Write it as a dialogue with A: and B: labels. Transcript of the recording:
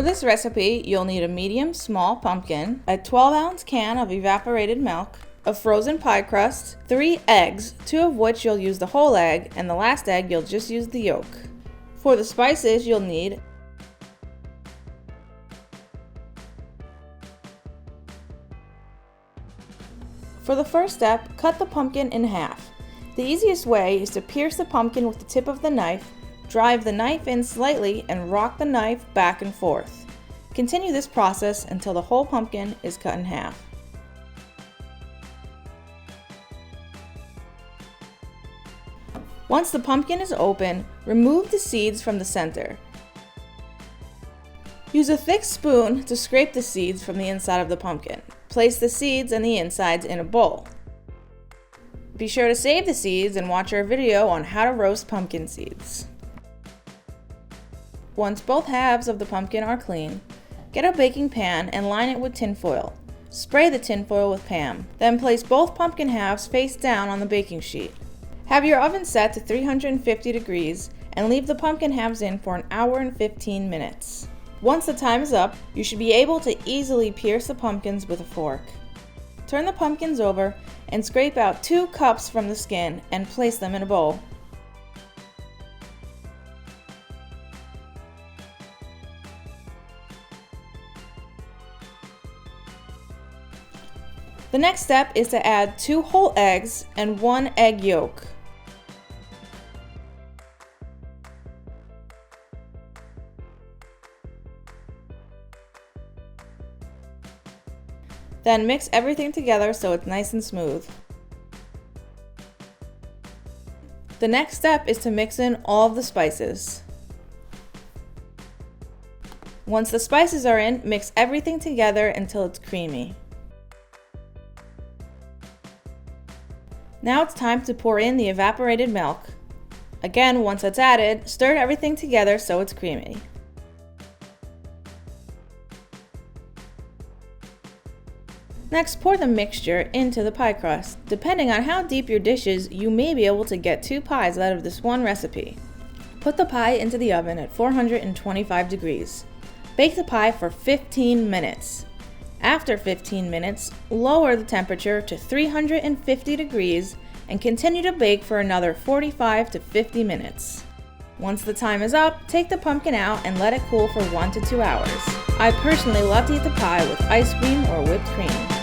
A: this recipe, you'll need a medium small pumpkin, a 12-ounce can of evaporated milk, a frozen pie crust, 3 eggs, 2 of which you'll use the whole egg, and the last egg you'll just use the yolk. For the spices, you'll need For the first step, cut the pumpkin in half. The easiest way is to pierce the pumpkin with the tip of the knife, drive the knife in slightly, and rock the knife back and forth. Continue this process until the whole pumpkin is cut in half. Once the pumpkin is open, remove the seeds from the center. Use a thick spoon to scrape the seeds from the inside of the pumpkin. Place the seeds and the insides in a bowl. Be sure to save the seeds and watch our video on how to roast pumpkin seeds. Once both halves of the pumpkin are clean, get a baking pan and line it with tinfoil. Spray the tinfoil with Pam. Then place both pumpkin halves face down on the baking sheet. Have your oven set to 350 degrees and leave the pumpkin halves in for an hour and 15 minutes. Once the time is up, you should be able to easily pierce the pumpkins with a fork. Turn the pumpkins over and scrape out 2 cups from the skin and place them in a bowl. The next step is to add 2 whole eggs and 1 egg yolk. Then mix everything together so it's nice and smooth. The next step is to mix in all of the spices. Once the spices are in, mix everything together until it's creamy. Now it's time to pour in the evaporated milk. Again, once it's added, stir everything together so it's creamy. Next, pour the mixture into the pie crust. Depending on how deep your dish is, you may be able to get 2 pies out of this one recipe. Put the pie into the oven at 425 degrees. Bake the pie for 15 minutes. After 15 minutes, lower the temperature to 350 degrees and continue to bake for another 45 to 50 minutes. Once the time is up, take the pumpkin out and let it cool for 1 to 2 hours. I personally love to eat the pie with ice cream or whipped cream.